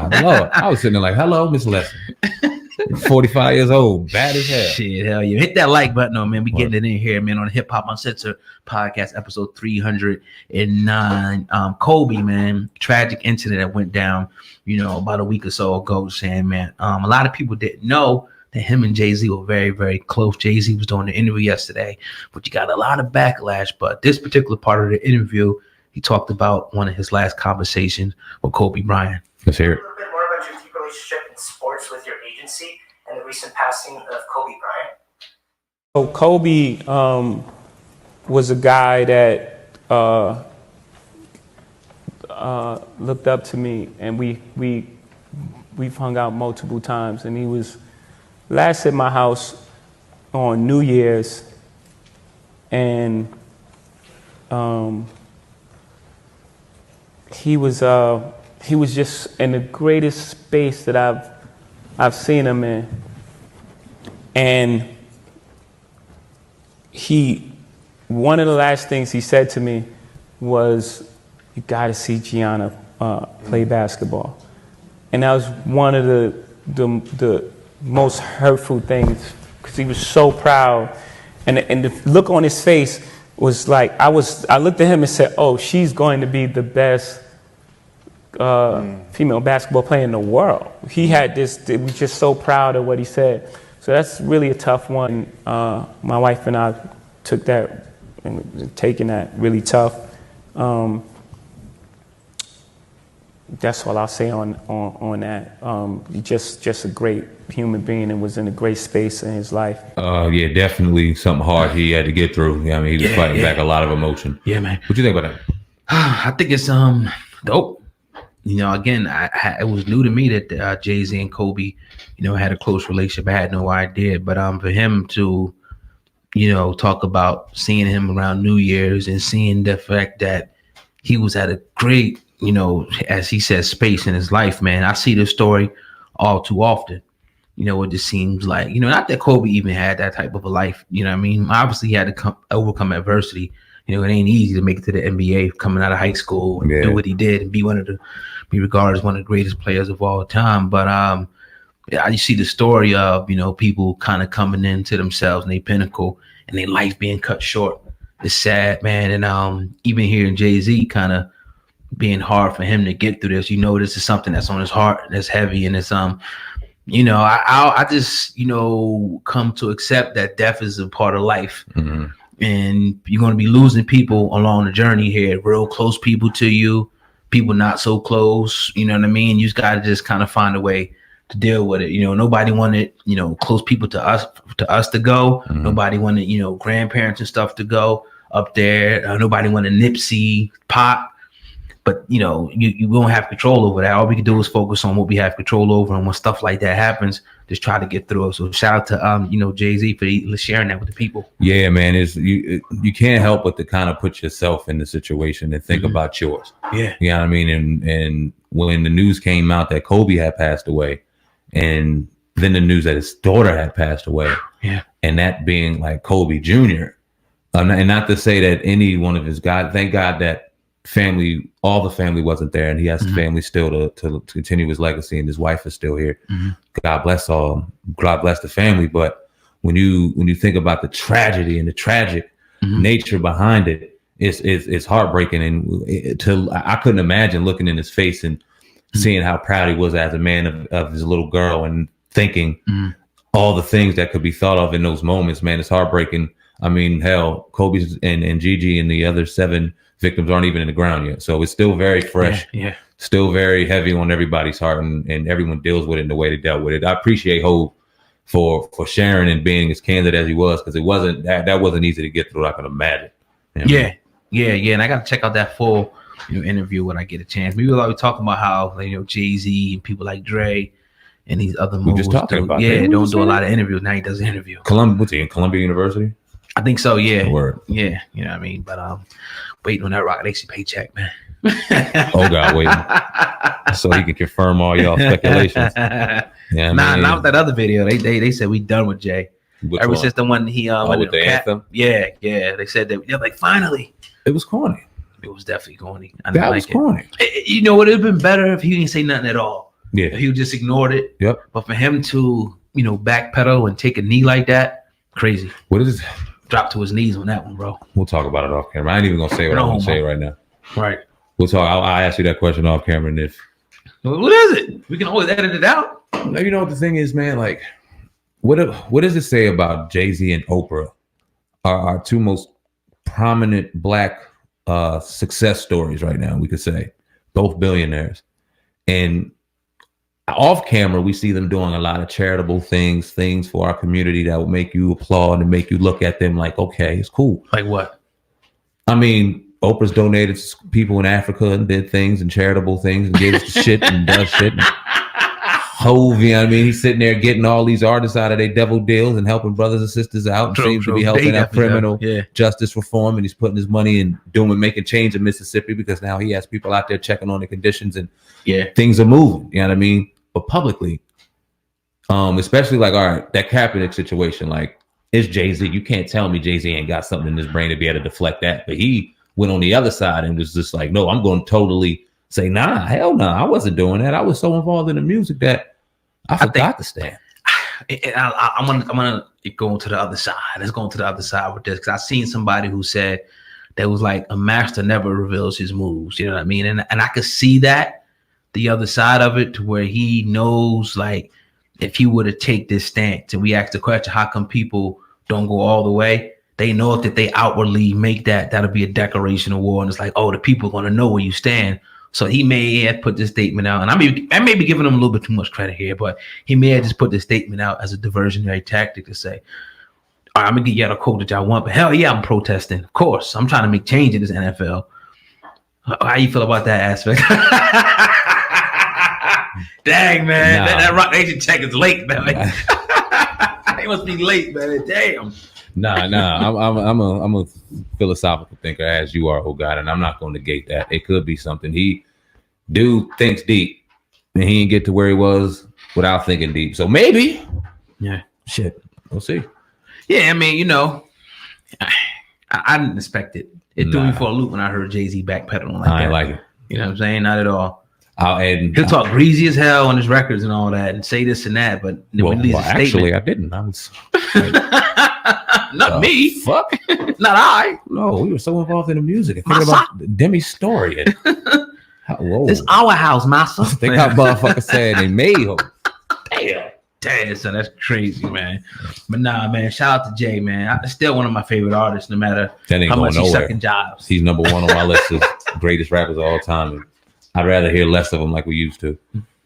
my Lord. I was sitting there like, hello, Miss Lesson. 45 years old, bad as hell. Shit, hell yeah. Hit that like button on, man. We getting it in here, man, on the Hip Hop Uncensored podcast, episode 309. Kobe, man, tragic incident that went down, about a week or so ago, saying, man, a lot of people didn't know that him and Jay-Z were very, very close. Jay-Z was doing the interview yesterday, but you got a lot of backlash. But this particular part of the interview, he talked about one of his last conversations with Kobe Bryant. Let's hear it. A little bit more about your deep relationship in sports with your agency and the recent passing of Kobe Bryant. So Kobe was a guy that looked up to me, and we've hung out multiple times. And he was last at my house on New Year's, and he was just in the greatest space that I've seen him in. And one of the last things he said to me was, "You got to see Gianna play basketball." And that was one of the most hurtful things, because he was so proud, and the look on his face was like, I looked at him and said, "Oh, she's going to be the best female basketball player in the world." He had this, he was just so proud of what he said. So that's really a tough one. My wife and I took that and taken that really tough. That's all I'll say on that. Just a great human being, and was in a great space in his life. Yeah, definitely something hard he had to get through. Yeah, I mean, he was fighting back a lot of emotion. Yeah, man. What you think about that? I think it's dope. Again, it was new to me that Jay-Z and Kobe, had a close relationship. I had no idea, but for him to, talk about seeing him around New Year's and seeing the fact that he was at a great, as he says, space in his life, man. I see this story all too often. It just seems like, not that Kobe even had that type of a life. You know what I mean? Obviously, he had to overcome adversity. It ain't easy to make it to the NBA coming out of high school and do what he did and be regarded as one of the greatest players of all time. But I see the story of, people kind of coming into themselves and their pinnacle and their life being cut short. It's sad, man. And even hearing Jay-Z kind of being hard for him to get through this, this is something that's on his heart, that's heavy, and it's I just come to accept that death is a part of life. Mm-hmm. And you're going to be losing people along the journey here, real close people to you, people not so close, you know what I mean? You just got to just kind of find a way to deal with it. Nobody wanted, close people to us to go. Mm-hmm. Nobody wanted, grandparents and stuff to go up there. Nobody wanted Nipsey, Pop. But, you won't have control over that. All we can do is focus on what we have control over. And when stuff like that happens, just try to get through it. So shout out to, Jay-Z for sharing that with the people. Yeah, man. You can't help but to kind of put yourself in the situation and think about yours. Yeah. You know what I mean? And when the news came out that Kobe had passed away, and then the news that his daughter had passed away. Yeah. And that being like Kobe Jr. And not to say that any one of his guys, thank God that all the family wasn't there, and he has family still to continue his legacy, and his wife is still here. Mm-hmm. God bless the family. But when you think about the tragedy and the tragic nature behind it, it's heartbreaking. And I couldn't imagine looking in his face and seeing how proud he was as a man of his little girl, and thinking all the things that could be thought of in those moments. Man, it's heartbreaking. I mean, hell, Kobe's and Gigi and the other 7 victims aren't even in the ground yet. So it's still very fresh, still very heavy on everybody's heart, and everyone deals with it in the way they dealt with it. I appreciate Hov for sharing and being as candid as he was, because it wasn't that wasn't easy to get through. I can imagine. Yeah. And I got to check out that full interview when I get a chance. Maybe we'll be talking about how Jay-Z and people like Dre and these other movies. Just talking about don't do a lot of interviews. Now he does an interview. What's he in Columbia University? I think so. Yeah. Word. Yeah. You know what I mean? But waiting on that Rocket AC paycheck, man. Oh God, waiting so he can confirm all y'all speculations. Yeah, not with that other video. They said we done with Jay. Ever since the one he with the anthem. Yeah. They said that. They're like, finally. It was corny. It was definitely corny. That was corny. It would have been better if he didn't say nothing at all. Yeah. He just ignored it. Yep. But for him to, backpedal and take a knee like that, crazy. What is it? Drop to his knees on that one, bro. We'll talk about it off camera. I ain't even gonna say what I want to say right now. Right. We'll talk. I'll ask you that question off camera, and if what is it? We can always edit it out. You know what the thing is, man. Like, what does it say about Jay-Z and Oprah? Our two most prominent Black success stories right now. We could say both billionaires, and off camera, we see them doing a lot of charitable things for our community that will make you applaud and make you look at them like, okay, it's cool. Like what? I mean, Oprah's donated to people in Africa and did things and charitable things and gives shit and does shit. Hove, you know what I mean? He's sitting there getting all these artists out of their devil deals and helping brothers and sisters out. And seems to be helping out criminal justice reform. And he's putting his money in making change in Mississippi because now he has people out there checking on the conditions and things are moving. You know what I mean? But publicly, especially like, all right, that Kaepernick situation, like, it's Jay-Z. You can't tell me Jay-Z ain't got something in his brain to be able to deflect that. But he went on the other side and was just like, no, I'm going to totally say, nah, hell no, I wasn't doing that. I was so involved in the music that I forgot to stand. I'm gonna go to the other side. Let's go to the other side with this because I seen somebody who said that was like a master never reveals his moves. You know what I mean? And I could see that. The other side of it to where he knows, like, if he were to take this stance and we ask the question, how come people don't go all the way? They know that they outwardly make that'll be a declaration of war. And it's like, oh, the people are going to know where you stand. So he may have put this statement out. And I may be giving him a little bit too much credit here, but he may have just put this statement out as a diversionary tactic to say, all right, I'm going to get y'all the quote that y'all want, but hell yeah, I'm protesting. Of course, I'm trying to make change in this NFL. How you feel about that aspect? Dang, man. Nah. That Rock Nation check is late, man. It must be late, man. Damn. Nah. I'm a philosophical thinker, as you are, oh God, and I'm not going to negate that. It could be something. Dude thinks deep, and he didn't get to where he was without thinking deep. So maybe. Yeah. Shit. We'll see. Yeah, I mean, I didn't expect it. It threw me for a loop when I heard Jay-Z backpedaling like that. I ain't like it. You know what I'm saying? Not at all. He'll talk greasy as hell on his records and all that and say this and that, but actually, I didn't. I was like, not me. Fuck. Not I. No, we were so involved in the music. And thinking about Demi's story. Whoa. This our house, master. Think how motherfuckers said they made him. Damn, son, that's crazy, man. But nah, man, shout out to Jay, man. Still one of my favorite artists, no matter how much he's sucking jobs. He's number one on my list of greatest rappers of all time. I'd rather hear less of him like we used to.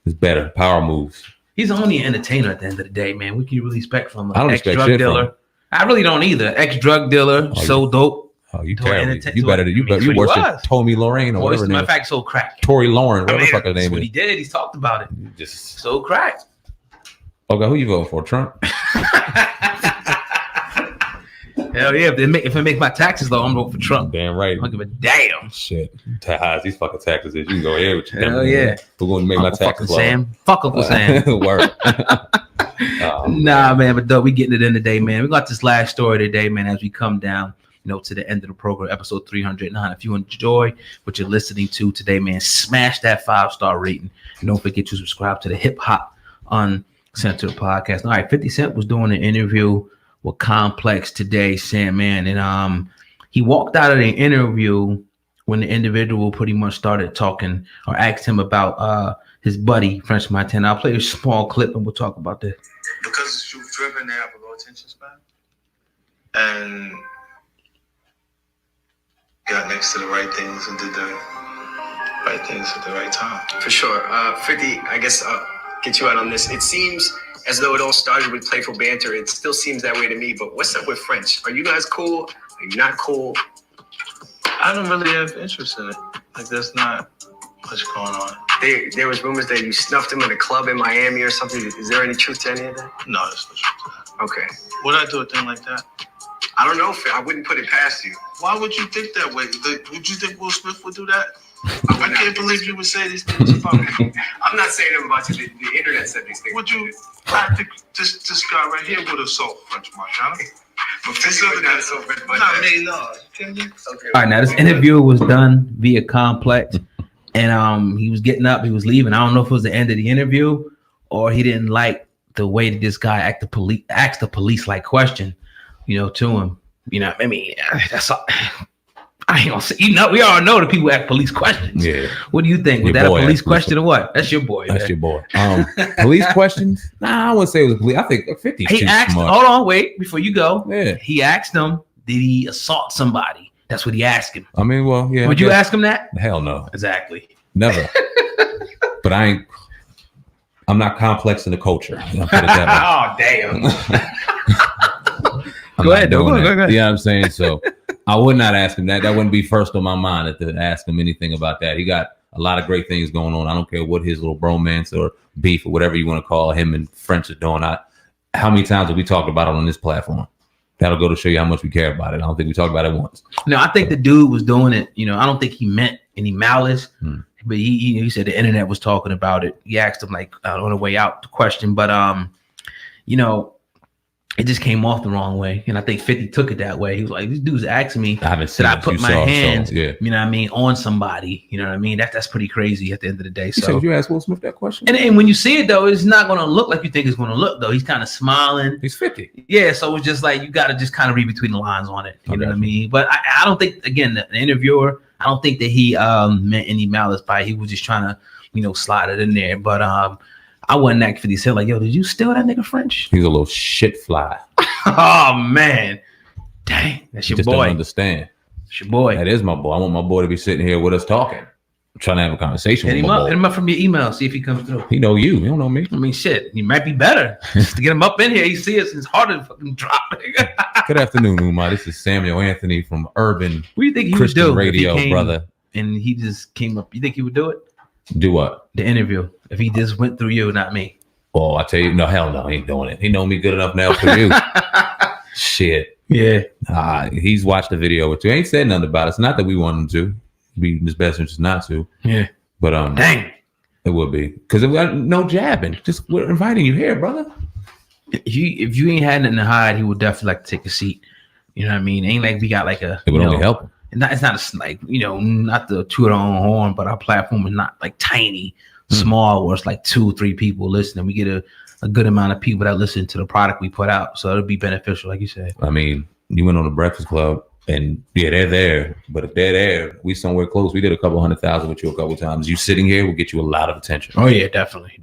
It's better. Power moves. He's only an entertainer at the end of the day, man. What can you really expect from him? I don't expect shit dealer. From him. I really don't either. Ex-drug dealer, dope. Oh, you terrible. You better than you worse than Tommy Lorraine or whatever. Matter of fact, so crack. Tory Lauren, whatever the fuck his name is. What he did, he's talked about it. Just so crack. Okay, who you voting for? Trump? Hell yeah! If it makes my taxes though, I'm voting for Trump. Damn right. I don't give a damn. Shit. These fucking taxes is. You can go ahead with your hell yeah. We're going to make my taxes low. Sam. Fuck Uncle Sam. Word. Nah, man, but though we getting it in today, man. We got this last story today, man, as we come down, to the end of the program, episode 309. If you enjoy what you're listening to today, man, smash that 5-star rating. And don't forget to subscribe to the Hip Hop Uncensored podcast. All right, 50 Cent was doing an interview with Complex today, Sam, man. And he walked out of the interview when the individual pretty much started talking or asked him about his buddy, French Montana. I'll play a small clip and we'll talk about this. Because you've driven, they have a low attention span. And got next to the right things and did the right things at the right time. For sure. 50, I guess I'll get you out on this. It seems as though it all started with playful banter. It still seems that way to me, but what's up with French? Are you guys cool? Are you not cool? I don't really have interest in it. Like, there's not much going on. There was rumors that you snuffed him in a club in Miami or something. Is there any truth to any of that? No, there's no truth to that. Okay. Would I do a thing like that? I don't know, Phil. I wouldn't put it past you. Why would you think that way? Would you think Will Smith would do that? I can't believe you would say these things about me. I'm not saying them about you. The internet said these things. Would you? I think this guy right here would have sold French Montana. But this other guy sold French Montana. Not me, no. Can you? Okay. All right, now this interview was done via Complex. and he was getting up, he was leaving. I don't know if it was the end of the interview or he didn't like the way that this guy asked the police like question, to him. I mean, that's all. I ain't gonna say, we all know that people ask police questions. Yeah. What do you think? Was that a police question or what? That's your boy. That's your boy. Police questions? Nah, I wouldn't say it was police. I think 50. He asked, hold on, wait, before you go. Yeah. He asked him, did he assault somebody? That's what he asked him. I mean, well, yeah. Would you ask him that? Hell no. Exactly. Never. But I'm not complex in the culture. I'll put it that way. Oh, damn. Go ahead. You know what I'm saying? So I would not ask him that. That wouldn't be first on my mind to ask him anything about that. He got a lot of great things going on. I don't care what his little bromance or beef or whatever you want to call him and French are doing. How many times have we talked about it on this platform? That'll go to show you how much we care about it. I don't think we talked about it once. No, I think the dude was doing it. I don't think he meant any malice, but he said the internet was talking about it. He asked him like on the way out the question, but it just came off the wrong way, and I think 50 took it that way. He was like, "These dudes asking me, should I put my hands, on somebody? You know what I mean? That's pretty crazy at the end of the day." So you asked Will Smith that question, and when you see it though, it's not going to look like you think it's going to look though. He's kind of smiling. He's 50. Yeah, so it's just like you got to just kind of read between the lines on it. You know what I mean? But I don't think, again, the interviewer, I don't think that he meant any malice by it. He was just trying to, slide it in there. But I wasn't that 50 Cent like, yo, did you steal that nigga French? He's a little shit fly. Oh man, dang, that's your just boy. Don't understand. It's your boy. That is my boy. I want my boy to be sitting here with us talking. I'm trying to have a conversation with him. Hit him up from your email. See if he comes through. He know you. He don't know me. I mean, shit. He might be better just to get him up in here. He see us. It's harder to fucking drop. Good afternoon, Umar. This is Samuel Anthony from Urban. What do you think he Christian would do Radio, if he came brother? And he just came up. You think he would do it? Do what? The interview. If he just went through you, not me. Oh, I tell you, no, hell no, he ain't doing it. He know me good enough now for you. Shit. Yeah. He's watched the video with you. Ain't said nothing about it. It's not that we want him to. Be in his best interest not to. Yeah. But dang. It would be. Because no jabbing. Just we're inviting you here, brother. If you ain't had nothing to hide, he would definitely like to take a seat. You know what I mean? Ain't like we got like a. It would only help him. It's not like, not to toot our own horn, but our platform is not like tiny, small, where it's like 2-3 people listening. We get a good amount of people that listen to the product we put out. So it'll be beneficial, like you said. I mean, you went on the Breakfast Club and yeah, they're there. But if they're there, we somewhere close. We did a couple 100,000 with you a couple times. You sitting here will get you a lot of attention. Oh, yeah, definitely.